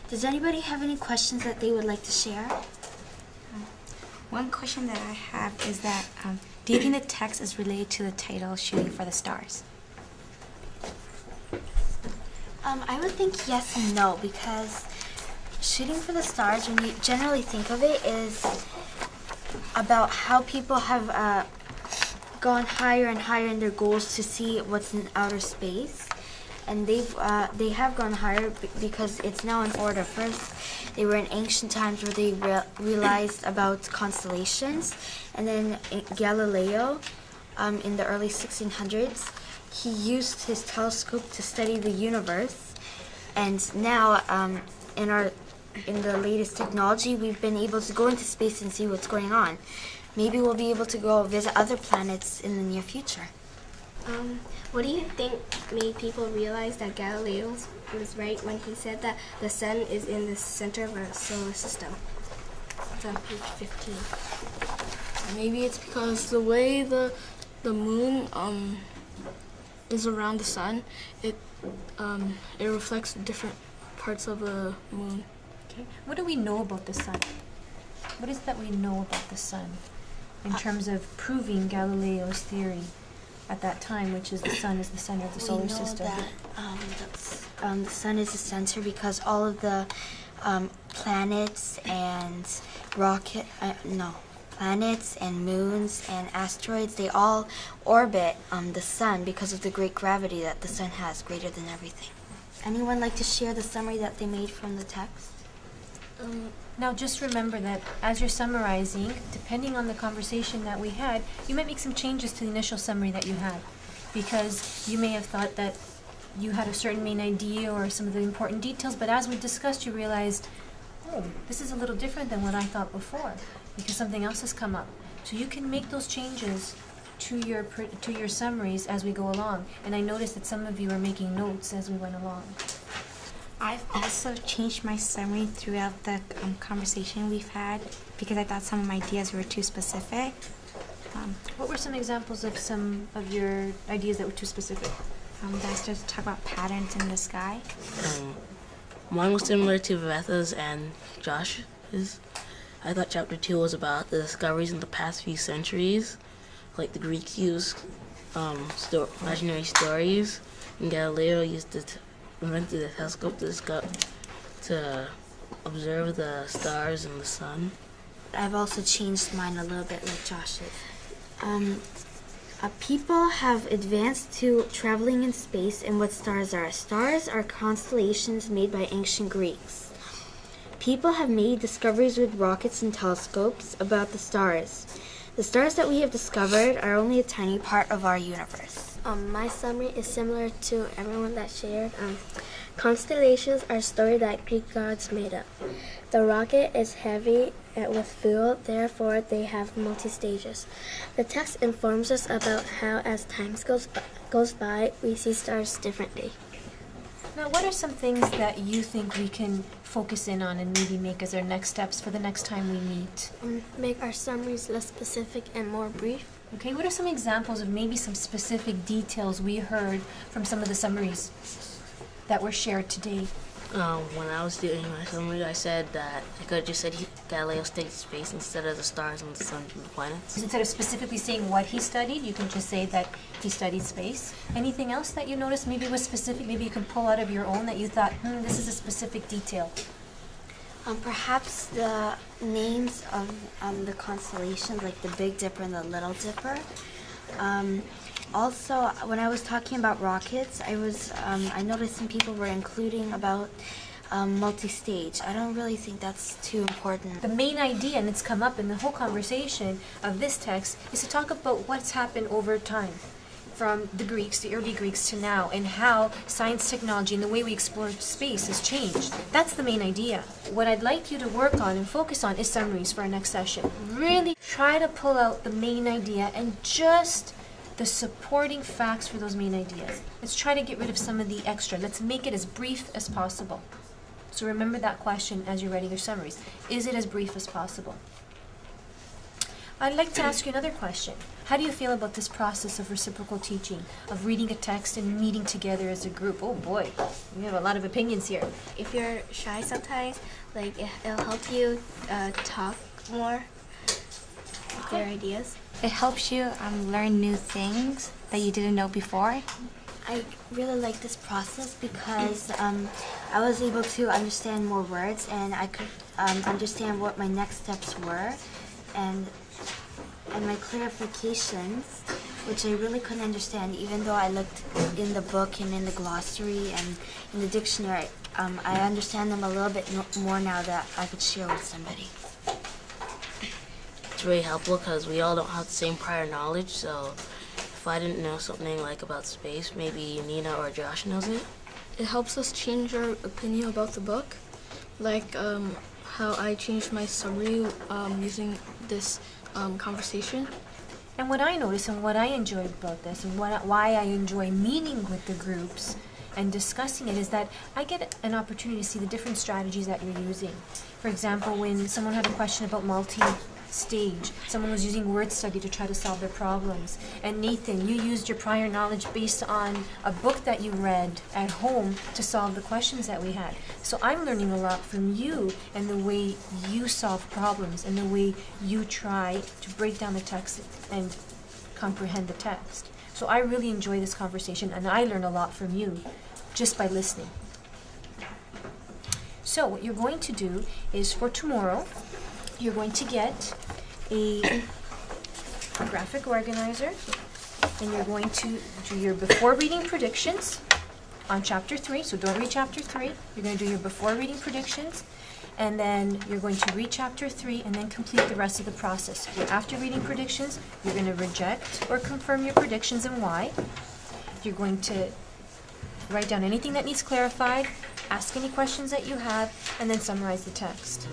Does anybody have any questions that they would like to share? One question that I have is that, do you think the text is related to the title, Shooting for the Stars? I would think yes and no, because shooting for the stars, when you generally think of it, is about how people have gone higher and higher in their goals to see what's in outer space. And they have gone higher because it's now in order. First, they were in ancient times where they realized about constellations, and then Galileo, in the early 1600s, he used his telescope to study the universe. And now, in the latest technology, we've been able to go into space and see what's going on. Maybe we'll be able to go visit other planets in the near future. What do you think made people realize that Galileo was right when he said that the sun is in the center of our solar system? It's on page 15. Maybe it's because the way the moon is around the sun, it reflects different parts of the moon. Okay. What do we know about the sun? What is it that we know about the sun in terms of proving Galileo's theory at that time, which is the sun is the center of the solar system? That the sun is the center because all of the planets and planets and moons and asteroids, they all orbit the sun because of the great gravity that the sun has, greater than everything. Anyone like to share the summary that they made from the text? Now just remember that as you're summarizing, depending on the conversation that we had, you might make some changes to the initial summary that you had, because you may have thought that you had a certain main idea or some of the important details, but as we discussed, you realized, oh, this is a little different than what I thought before, because something else has come up. So you can make those changes to your summaries as we go along. And I noticed that some of you are making notes as we went along. I've also changed my summary throughout the conversation we've had because I thought some of my ideas were too specific. What were some examples of some of your ideas that were too specific? That I started to talk about patterns in the sky. Mine was similar to Vetha's and Josh's. I thought chapter 2 was about the discoveries in the past few centuries, like the Greeks used imaginary stories, and Galileo invented a telescope to observe the stars and the sun. I've also changed mine a little bit like Josh's. People have advanced to traveling in space and what stars are. Stars are constellations made by ancient Greeks. People have made discoveries with rockets and telescopes about the stars. The stars that we have discovered are only a tiny part of our universe. My summary is similar to everyone that shared. Constellations are stories that Greek gods made up. The rocket is heavy with fuel, therefore they have multi-stages. The text informs us about how as time goes by, we see stars differently. Now, what are some things that you think we can focus in on and maybe make as our next steps for the next time we meet? Make our summaries less specific and more brief. Okay, what are some examples of maybe some specific details we heard from some of the summaries that were shared today? When I was doing my summary, I said that I could have just said Galileo studied space instead of the stars and the sun and the planets. Instead of specifically saying what he studied, you can just say that he studied space. Anything else that you noticed maybe was specific, maybe you can pull out of your own that you thought, this is a specific detail? Perhaps the names of the constellations, like the Big Dipper and the Little Dipper. Also, when I was talking about rockets, I noticed some people were including about multi-stage. I don't really think that's too important. The main idea, and it's come up in the whole conversation of this text, is to talk about what's happened over time, from the Greeks, the early Greeks, to now, and how science, technology, and the way we explore space has changed. That's the main idea. What I'd like you to work on and focus on is summaries for our next session. Really try to pull out the main idea and just the supporting facts for those main ideas. Let's try to get rid of some of the extra. Let's make it as brief as possible. So remember that question as you're writing your summaries. Is it as brief as possible? I'd like to ask you another question. How do you feel about this process of reciprocal teaching, of reading a text and meeting together as a group? Oh boy, we have a lot of opinions here. If you're shy sometimes, like it'll help you talk more with your ideas. It helps you learn new things that you didn't know before. I really like this process because I was able to understand more words, and I could understand what my next steps were, and my clarifications, which I really couldn't understand even though I looked in the book and in the glossary and in the dictionary. I understand them a little bit more now that I could share with somebody. It's really helpful because we all don't have the same prior knowledge, so if I didn't know something like about space, maybe Nina or Josh knows it. It helps us change our opinion about the book, like how I changed my summary using this conversation. And what I noticed and what I enjoyed about this and why I enjoy meeting with the groups and discussing it is that I get an opportunity to see the different strategies that you're using. For example, when someone had a question about multi-stage, someone was using word study to try to solve their problems. And Nathan, you used your prior knowledge based on a book that you read at home to solve the questions that we had. So I'm learning a lot from you and the way you solve problems and the way you try to break down the text and comprehend the text. So I really enjoy this conversation and I learn a lot from you just by listening. So what you're going to do is for tomorrow, you're going to get a graphic organizer and you're going to do your before reading predictions on chapter 3. So don't read chapter 3. You're going to do your before reading predictions, and then you're going to read chapter 3 and then complete the rest of the process. After reading predictions, you're going to reject or confirm your predictions and why. You're going to write down anything that needs clarified, ask any questions that you have, and then summarize the text.